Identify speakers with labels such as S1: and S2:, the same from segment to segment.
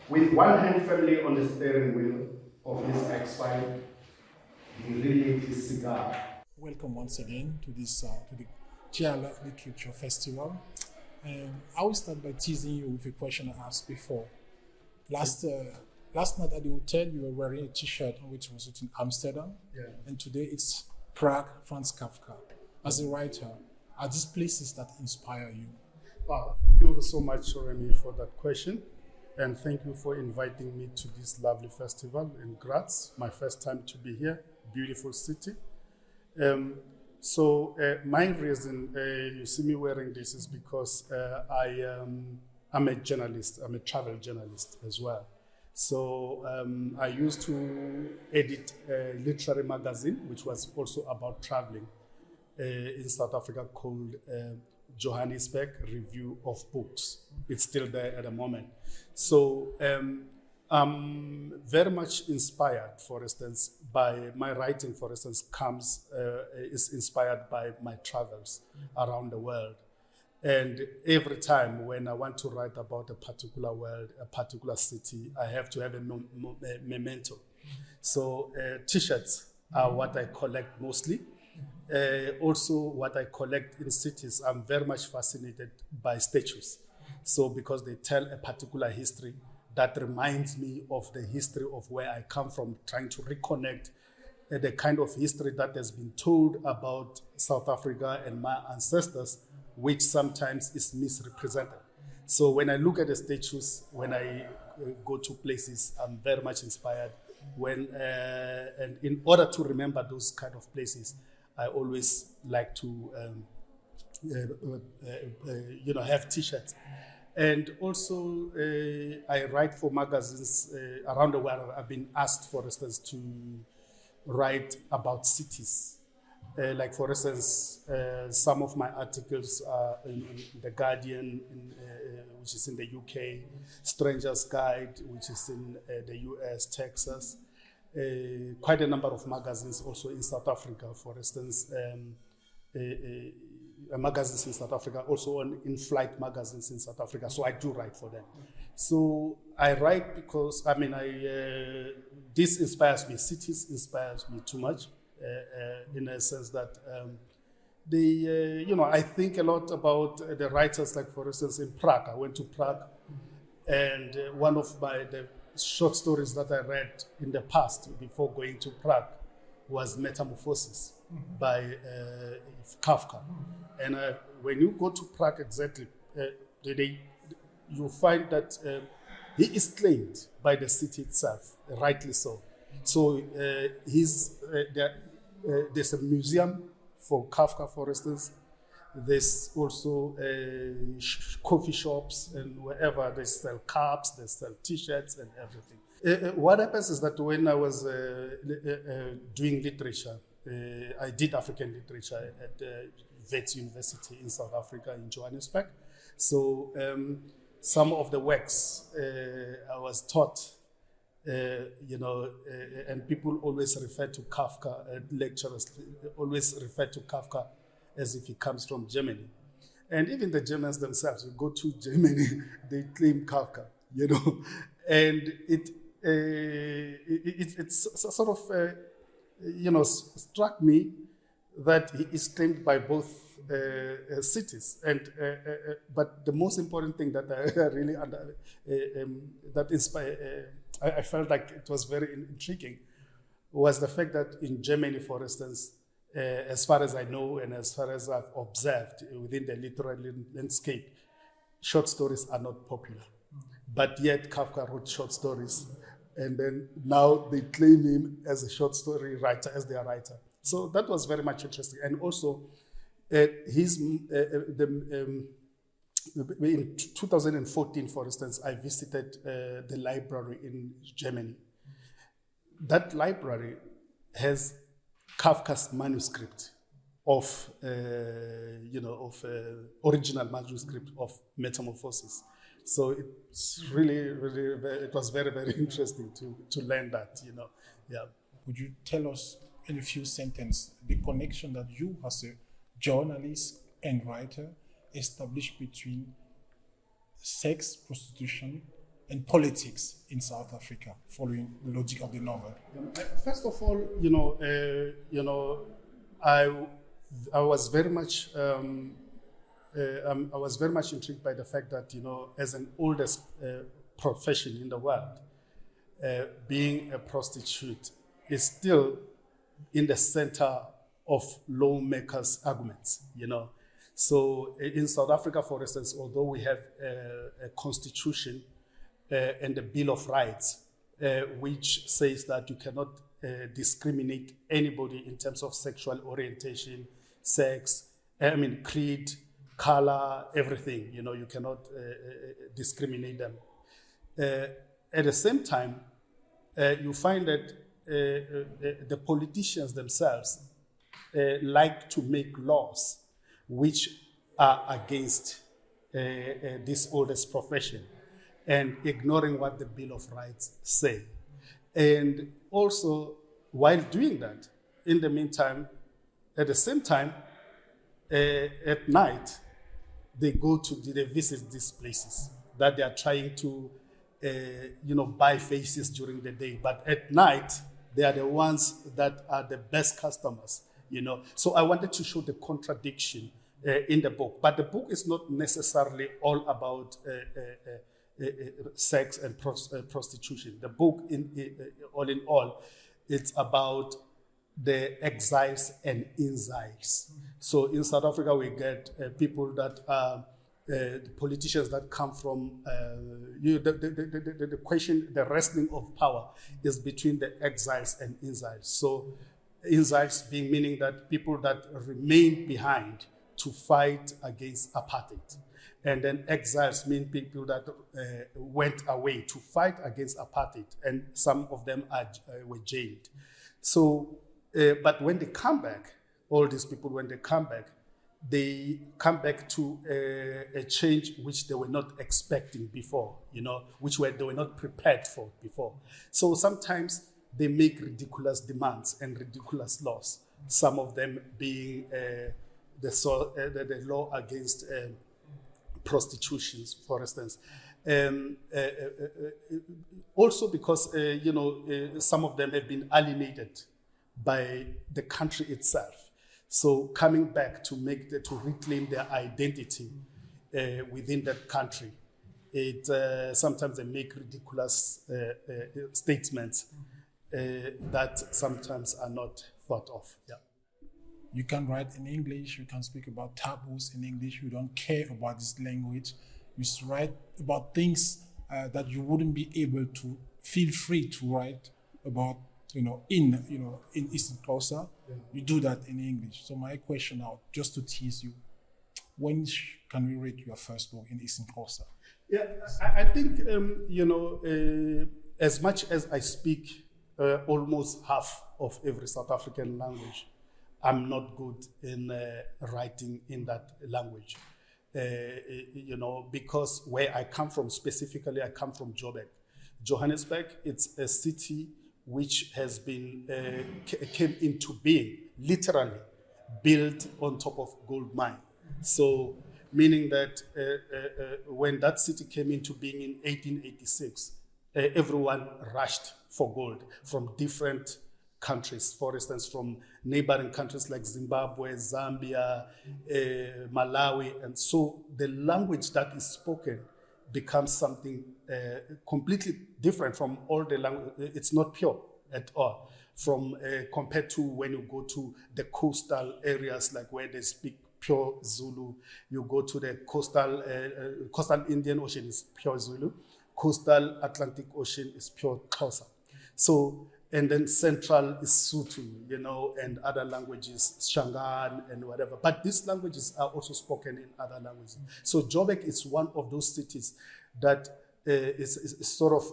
S1: With one hand firmly on the steering wheel of his X5, he relit his cigar.
S2: Welcome once again to this to the Chiara Literature Festival. I will start by teasing you with a question I asked before. Last night at the hotel, you were wearing a T-shirt on which was written Amsterdam, and today it's Prague, Franz Kafka. As a writer, are these places that inspire you?
S3: Thank you so much, Rémi, for that question. And thank you for inviting me to this lovely festival in Graz. My first time to be here, beautiful city. My reason you see me wearing this is because I'm a journalist. I'm a travel journalist as well. So I used to edit a literary magazine, which was also about traveling in South Africa, called Johannesburg Review of Books. It's still there at the moment. So I'm very much inspired, for instance, by my writing, for instance, is inspired by my travels around the world. And every time when I want to write about a particular world, a particular city, I have to have a memento. So T-shirts are what I collect mostly. Also, what I collect in cities, I'm very much fascinated by statues. So because they tell a particular history that reminds me of the history of where I come from, trying to reconnect the kind of history that has been told about South Africa and my ancestors, which sometimes is misrepresented. So when I look at the statues, when I go to places, I'm very much inspired. And in order to remember those kind of places, I always like to, have T-shirts. And also, I write for magazines around the world. I've been asked, for instance, to write about cities. Like, for instance, some of my articles are in The Guardian, which is in the UK, Stranger's Guide, which is in the US, Texas. Quite a number of magazines also in South Africa, for instance, magazines in South Africa, also in-flight magazines in South Africa. So I do write for them. So I write because, this inspires me. Cities inspires me too much, in a sense that I think a lot about the writers, like, for instance, in Prague. I went to Prague, and one of the short stories that I read in the past before going to Prague was Metamorphosis by Kafka. And when you go to Prague, exactly, you find that he is claimed by the city itself, rightly so. So there's a museum for Kafka, for instance. There's also coffee shops, and wherever they sell cups, they sell T-shirts and everything. What happens is that when I was doing literature, I did African literature at Wits University in South Africa, in Johannesburg. So some of the works I was taught, and people always refer to Kafka, lecturers always refer to Kafka as if he comes from Germany. And even the Germans themselves, you go to Germany, they claim Kafka, and it's sort of, struck me that he is claimed by both cities. And but the most important thing that I really that inspired, I felt like it was very intriguing, was the fact that in Germany, for instance, as far as I know and as far as I've observed within the literary landscape, short stories are not popular. But yet Kafka wrote short stories, and then now they claim him as a short story writer, as their writer. So that was very much interesting. And also, in 2014, for instance, I visited the library in Germany. That library has Kafka's manuscript of original manuscript of Metamorphosis. So it's really, it was very, very interesting to learn that, Yeah.
S2: Would you tell us in a few sentences the connection that you as a journalist and writer established between sex, prostitution, and politics in South Africa, following the logic of the novel?
S3: First of all, I was very much intrigued by the fact that, as an oldest profession in the world, being a prostitute is still in the center of lawmakers' arguments, So in South Africa, for instance, although we have a constitution and a Bill of Rights, which says that you cannot discriminate anybody in terms of sexual orientation, sex, creed, color, everything, you cannot discriminate them. At the same time, you find that the politicians themselves like to make laws which are against this oldest profession and ignoring what the Bill of Rights say. And also, while doing that, in the meantime, at the same time, at night, they visit these places that they are trying to, buy faces during the day. But at night, they are the ones that are the best customers, So I wanted to show the contradiction in the book. But the book is not necessarily all about sex and prostitution. The book, all in all, it's about the exiles and exiles. So in South Africa, we get people that are the politicians that come from the question, the wrestling of power is between the exiles and exiles. So exiles being meaning that people that remain behind to fight against apartheid. And then exiles mean people that went away to fight against apartheid, and some of them were jailed. So, but when they come back, all these people, when they come back to a change which they were not expecting before, which they were not prepared for before. So sometimes they make ridiculous demands and ridiculous laws, some of them being the law against prostitutions, for instance. Also because, some of them have been alienated by the country itself. So coming back to reclaim their identity within that country, sometimes they make ridiculous statements that sometimes are not thought of. Yeah.
S2: You can write in English, you can speak about taboos in English, you don't care about this language. You write about things that you wouldn't be able to feel free to write about, in Eastern Xhosa. Yeah. You do that in English. So my question now, just to tease you, when can we read your first book in Eastern Xhosa?
S3: Yeah, I think, as much as I speak almost half of every South African language, I'm not good in writing in that language, because where I come from, specifically, I come from Joburg. Johannesburg, it's a city which has been, came into being, literally built on top of gold mine. So, meaning that when that city came into being in 1886, everyone rushed for gold from different countries, for instance, from neighboring countries like Zimbabwe, Zambia, Malawi. And so the language that is spoken becomes something completely different from all the language. It's not pure at all, from compared to when you go to the coastal areas, like where they speak pure Zulu. You go to the coastal Indian Ocean is pure Zulu. Coastal Atlantic Ocean is pure Xhosa. So, and then central is Sotho, and other languages, Shangaan and whatever. But these languages are also spoken in other languages. So Joburg is one of those cities that is sort of,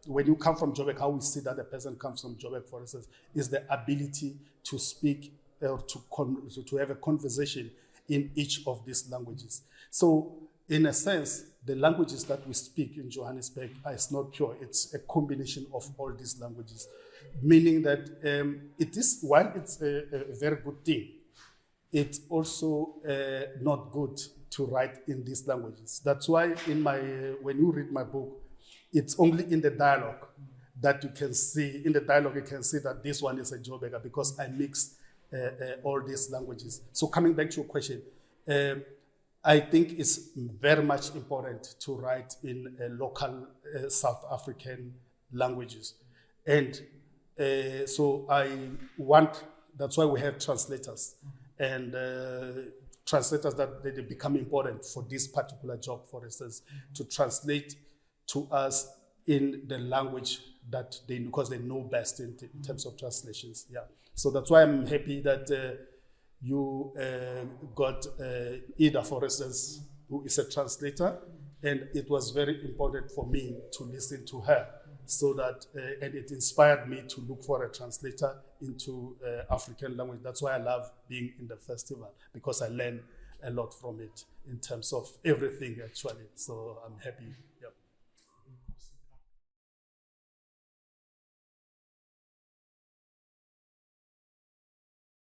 S3: when you come from Joburg, how we see that a person comes from Joburg, for instance, is the ability to speak or to have a conversation in each of these languages. So in a sense, the languages that we speak in Johannesburg is not pure. It's a combination of all these languages, meaning that it is, while it's a very good thing, it's also not good to write in these languages. That's why when you read my book, it's only in the dialogue that you can see, that this one is a Joburger, because I mix all these languages. So coming back to your question, I think it's very much important to write in local South African languages. And so that's why we have translators. And translators that they become important for this particular job, for instance, to translate to us in the language that because they know best in terms of translations. Yeah. So that's why I'm happy that you got Ida, for instance, who is a translator, and it was very important for me to listen to her, so that and it inspired me to look for a translator into African language. That's why I love being in the festival, because I learn a lot from it in terms of everything, actually. So I'm happy. Yep.